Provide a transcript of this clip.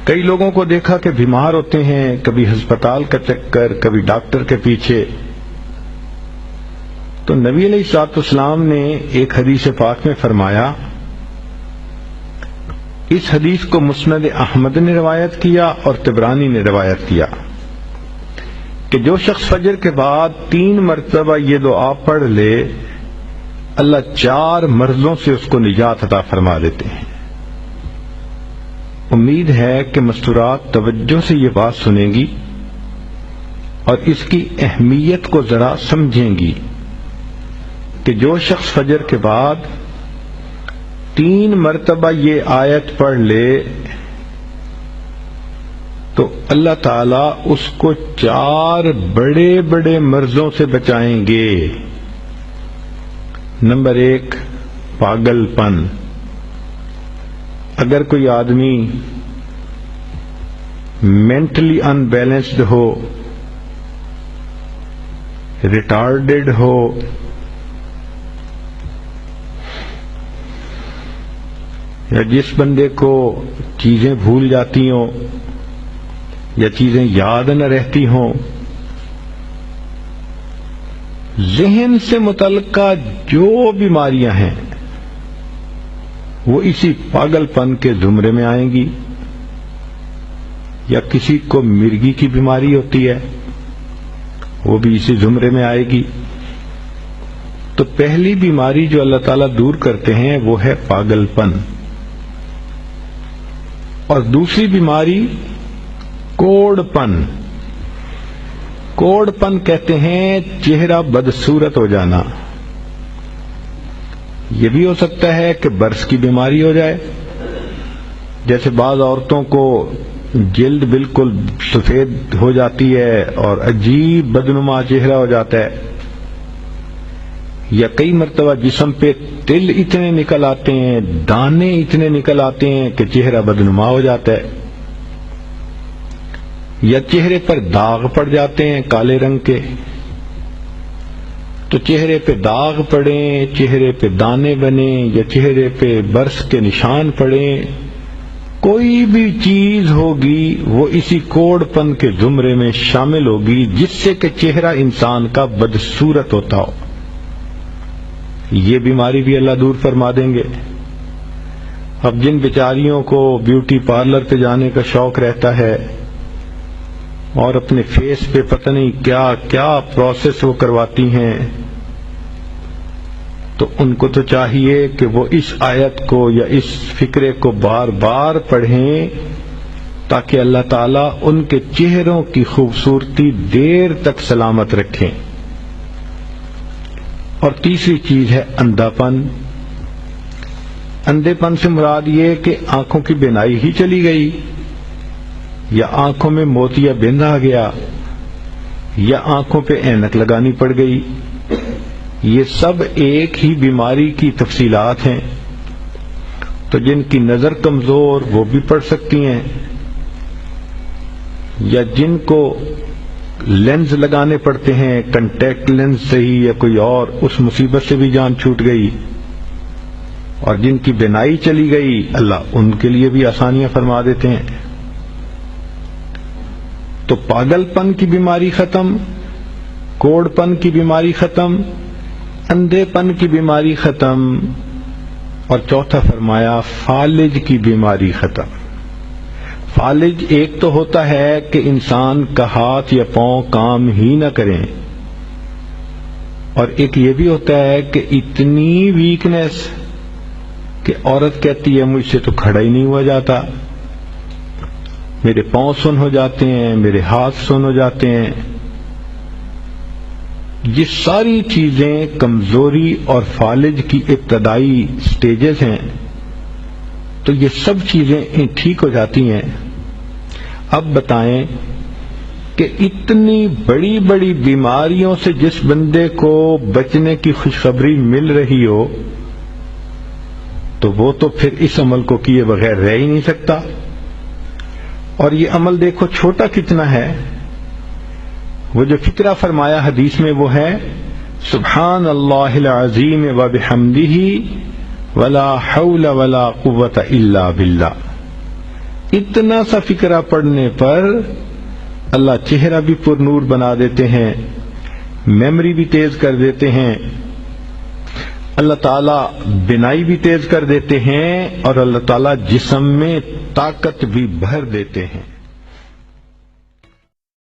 کئی لوگوں کو دیکھا کہ بیمار ہوتے ہیں، کبھی ہسپتال کا چکر، کبھی ڈاکٹر کے پیچھے. تو نبی علیہ الصلوۃ والسلام نے ایک حدیث پاک میں فرمایا، اس حدیث کو مسند احمد نے روایت کیا اور طبرانی نے روایت کیا، کہ جو شخص فجر کے بعد 3 مرتبہ یہ دعا پڑھ لے، اللہ 4 مرضوں سے اس کو نجات عطا فرما دیتے ہیں. امید ہے کہ مستورات توجہ سے یہ بات سنیں گی اور اس کی اہمیت کو ذرا سمجھیں گی کہ جو شخص فجر کے بعد 3 مرتبہ یہ آیت پڑھ لے تو اللہ تعالیٰ اس کو 4 بڑے بڑے مرضوں سے بچائیں گے. نمبر 1، پاگل پن. اگر کوئی آدمی مینٹلی ان بیلنسڈ ہو، ریٹارڈڈ ہو، یا جس بندے کو چیزیں بھول جاتی ہوں یا چیزیں یاد نہ رہتی ہوں، ذہن سے متعلقہ جو بیماریاں ہیں وہ اسی پاگل پن کے زمرے میں آئیں گی. یا کسی کو مرگی کی بیماری ہوتی ہے، وہ بھی اسی زمرے میں آئے گی. تو پہلی بیماری جو اللہ تعالیٰ دور کرتے ہیں وہ ہے پاگل پن، اور دوسری بیماری کوڑ پن. کوڑ پن کہتے ہیں چہرہ بدصورت ہو جانا. یہ بھی ہو سکتا ہے کہ برس کی بیماری ہو جائے، جیسے بعض عورتوں کو جلد بالکل سفید ہو جاتی ہے اور عجیب بدنما چہرہ ہو جاتا ہے، یا کئی مرتبہ جسم پہ تل اتنے نکل آتے ہیں، دانے اتنے نکل آتے ہیں کہ چہرہ بدنما ہو جاتا ہے، یا چہرے پر داغ پڑ جاتے ہیں کالے رنگ کے. تو چہرے پہ داغ پڑیں، چہرے پہ دانے بنیں، یا چہرے پہ برس کے نشان پڑیں، کوئی بھی چیز ہوگی وہ اسی کوڑ پن کے زمرے میں شامل ہوگی، جس سے کہ چہرہ انسان کا بدصورت ہوتا ہو. یہ بیماری بھی اللہ دور فرما دیں گے. اب جن بیچاریوں کو بیوٹی پارلر پہ جانے کا شوق رہتا ہے اور اپنے فیس پہ پتہ نہیں کیا کیا پروسیس وہ کرواتی ہیں، تو ان کو تو چاہیے کہ وہ اس آیت کو یا اس فکرے کو بار بار پڑھیں تاکہ اللہ تعالیٰ ان کے چہروں کی خوبصورتی دیر تک سلامت رکھیں. اور تیسری چیز ہے اندھا پن. اندھے پن سے مراد یہ کہ آنکھوں کی بینائی ہی چلی گئی، یا آنکھوں میں موتیا بند آ گیا، یا آنکھوں پہ اینک لگانی پڑ گئی. یہ سب ایک ہی بیماری کی تفصیلات ہیں. تو جن کی نظر کمزور وہ بھی پڑھ سکتی ہیں، یا جن کو لینز لگانے پڑتے ہیں، کنٹیکٹ لینز سے ہی یا کوئی اور، اس مصیبت سے بھی جان چھوٹ گئی. اور جن کی بینائی چلی گئی اللہ ان کے لیے بھی آسانیاں فرما دیتے ہیں. تو پاگل پن کی بیماری ختم، کوڑ پن کی بیماری ختم، اندھے پن کی بیماری ختم، اور چوتھا فرمایا فالج کی بیماری ختم. فالج ایک تو ہوتا ہے کہ انسان کا ہاتھ یا پاؤں کام ہی نہ کریں، اور ایک یہ بھی ہوتا ہے کہ اتنی ویکنس کہ عورت کہتی ہے مجھ سے تو کھڑا ہی نہیں ہوا جاتا، میرے پاؤں سن ہو جاتے ہیں، میرے ہاتھ سن ہو جاتے ہیں. یہ ساری چیزیں کمزوری اور فالج کی ابتدائی سٹیجز ہیں. تو یہ سب چیزیں ٹھیک ہو جاتی ہیں. اب بتائیں کہ اتنی بڑی بڑی بیماریوں سے جس بندے کو بچنے کی خوشخبری مل رہی ہو تو وہ تو پھر اس عمل کو کیے بغیر رہ ہی نہیں سکتا. اور یہ عمل دیکھو چھوٹا کتنا ہے. وہ جو فکرہ فرمایا حدیث میں وہ ہے سبحان اللہ العظیم وبحمدہ ولا حول ولا قوة الا باللہ. اتنا سا فقرہ پڑھنے پر اللہ چہرہ بھی پر نور بنا دیتے ہیں، میموری بھی تیز کر دیتے ہیں، اللہ تعالیٰ بینائی بھی تیز کر دیتے ہیں، اور اللہ تعالیٰ جسم میں طاقت بھی بھر دیتے ہیں۔